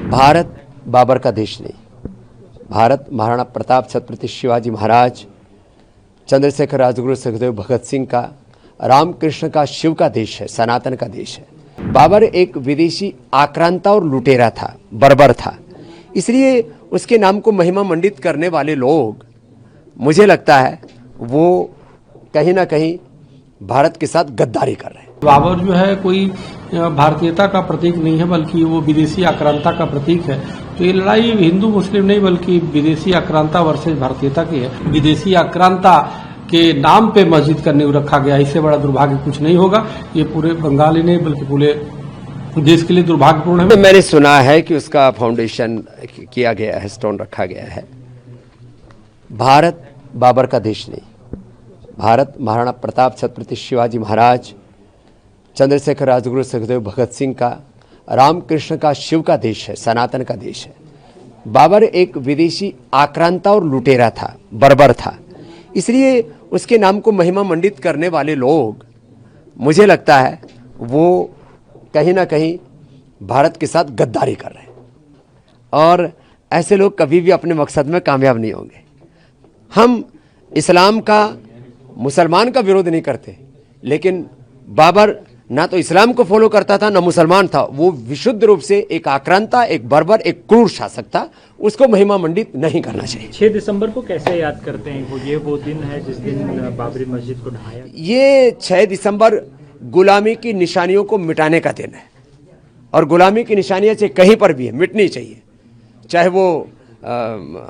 भारत बाबर का देश नहीं, भारत महाराणा प्रताप छत्रपति शिवाजी महाराज, चंद्रशेखर राजगुरु सुखदेव भगत सिंह का, रामकृष्ण का, शिव का देश है, सनातन का देश है। बाबर एक विदेशी आक्रांता और लुटेरा था, बर्बर था, इसलिए उसके नाम को महिमा मंडित करने वाले लोग, मुझे लगता है वो कहीं ना कहीं भारत के साथ गद्दारी कर रहे हैं। बाबर जो है कोई भारतीयता का प्रतीक नहीं है, बल्कि वो विदेशी आक्रांता का प्रतीक है। तो ये लड़ाई हिंदू मुस्लिम नहीं, बल्कि विदेशी आक्रांता वर्सेस भारतीयता की है। विदेशी आक्रांता के नाम पे मस्जिद का नींव रखा गया, इससे बड़ा दुर्भाग्य कुछ नहीं होगा। ये पूरे बंगाल ही नहीं बल्कि पूरे देश के लिए दुर्भाग्यपूर्ण है। मैंने सुना है कि उसका फाउंडेशन किया गया है, स्टोन रखा गया है। भारत बाबर का देश नहीं, भारत महाराणा प्रताप छत्रपति शिवाजी महाराज, चंद्रशेखर राजगुरु सुखदेव भगत सिंह का, रामकृष्ण का, शिव का देश है, सनातन का देश है। बाबर एक विदेशी आक्रांता और लुटेरा था, बर्बर था, इसलिए उसके नाम को महिमा मंडित करने वाले लोग, मुझे लगता है वो कहीं ना कहीं भारत के साथ गद्दारी कर रहे हैं, और ऐसे लोग कभी भी अपने मकसद में कामयाब नहीं होंगे। हम इस्लाम का, मुसलमान का विरोध नहीं करते, लेकिन बाबर ना तो इस्लाम को फॉलो करता था, ना मुसलमान था। वो विशुद्ध रूप से एक आक्रांता, एक बर्बर, एक क्रूर शासक था। उसको महिमा मंडित नहीं करना चाहिए। 6 दिसंबर को कैसे याद करते हैं? ये वो दिन है जिस दिन बाबरी मस्जिद को ढहाया। ये 6 दिसंबर गुलामी की निशानियों को मिटाने का दिन है, और गुलामी की निशानियां चाहे कहीं पर भी है, मिटनी चाहिए। चाहे वो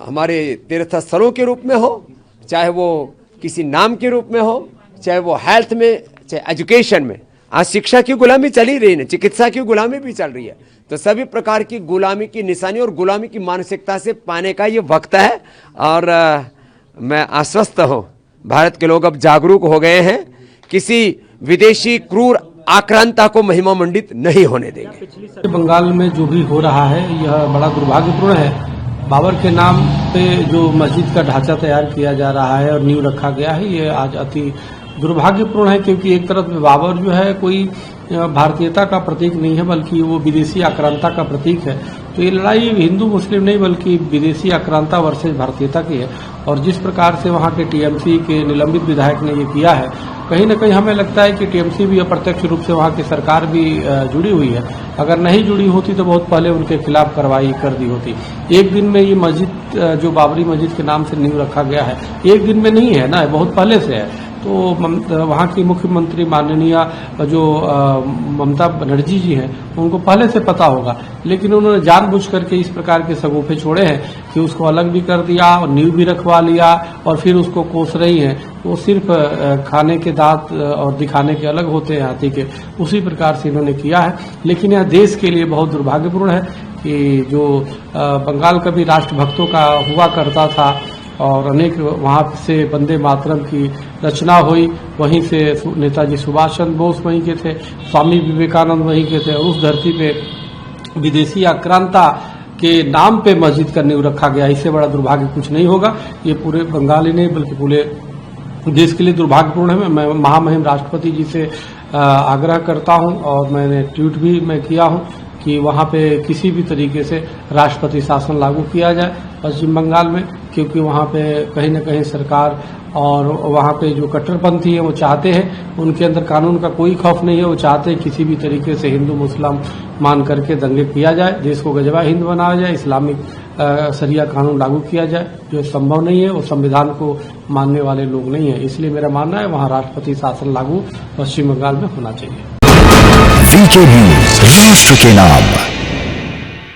हमारे तीर्थ स्थलों के रूप में हो, चाहे वो किसी नाम के रूप में हो, चाहे वो हेल्थ में, चाहे एजुकेशन में। आज शिक्षा की गुलामी चल ही रही है, चिकित्सा की गुलामी भी चल रही है। तो सभी प्रकार की गुलामी की निशानी और गुलामी की मानसिकता से पाने का ये वक्त है। और मैं आश्वस्त हूँ, भारत के लोग अब जागरूक हो गए हैं, किसी विदेशी क्रूर आक्रांता को महिमा मंडित नहीं होने देंगे। बंगाल में जो भी हो रहा है यह बड़ा दुर्भाग्यपूर्ण है। बाबर के नाम पे जो मस्जिद का ढांचा तैयार किया जा रहा है और नींव रखा गया है, ये आज अति दुर्भाग्यपूर्ण है, क्योंकि एक तरफ बाबर जो है कोई भारतीयता का प्रतीक नहीं है, बल्कि वो विदेशी आक्रांता का प्रतीक है। तो ये लड़ाई हिंदू मुस्लिम नहीं, बल्कि विदेशी आक्रांता वर्सेस भारतीयता की है। और जिस प्रकार से वहाँ के टीएमसी के निलंबित विधायक ने ये किया है, कहीं न कहीं हमें लगता है कि टीएमसी भी अप्रत्यक्ष रूप से वहाँ की सरकार भी जुड़ी हुई है। अगर नहीं जुड़ी होती तो बहुत पहले उनके खिलाफ कार्रवाई कर दी होती। एक दिन में ये मस्जिद जो बाबरी मस्जिद के नाम से नींव रखा गया है, एक दिन में नहीं है ना, बहुत पहले से है। तो वहाँ की मुख्यमंत्री माननीय जो ममता बनर्जी जी हैं, उनको पहले से पता होगा, लेकिन उन्होंने जानबूझ करके इस प्रकार के सगुफे छोड़े हैं कि उसको अलग भी कर दिया और नींव भी रखवा लिया और फिर उसको कोस रही हैं। वो सिर्फ खाने के दांत और दिखाने के अलग होते हैं हाथी के, उसी प्रकार से इन्होंने किया है। लेकिन यह देश के लिए बहुत दुर्भाग्यपूर्ण है कि जो बंगाल कभी राष्ट्रभक्तों का हुआ करता था और अनेक वहाँ से वंदे मातरम की रचना हुई, वहीं से नेताजी सुभाष चंद्र बोस वहीं के थे, स्वामी विवेकानंद वहीं के थे, और उस धरती पे विदेशी आक्रांता के नाम पे मस्जिद का नींव रखा गया, इससे बड़ा दुर्भाग्य कुछ नहीं होगा। ये पूरे बंगाल ही नहीं बल्कि पूरे देश के लिए दुर्भाग्यपूर्ण है। मैं महामहिम राष्ट्रपति जी से आग्रह करता हूं, और मैंने ट्वीट भी मैं किया हूं कि वहां पे किसी भी तरीके से राष्ट्रपति शासन लागू किया जाए पश्चिम बंगाल में, क्योंकि वहां पे कहीं न कहीं सरकार और वहां पे जो कट्टरपंथी है वो चाहते हैं, उनके अंदर कानून का कोई खौफ नहीं है। वो चाहते हैं किसी भी तरीके से हिंदू मुस्लिम मान करके दंगे किया जाए, देश को गजबा हिंद बनाया जाए, इस्लामिक शरिया कानून लागू किया जाए, जो संभव नहीं है। वो संविधान को मानने वाले लोग नहीं है। इसलिए मेरा मानना है वहाँ राष्ट्रपति शासन लागू पश्चिम बंगाल में होना चाहिए। वीके न्यूज, राष्ट्र के नाम।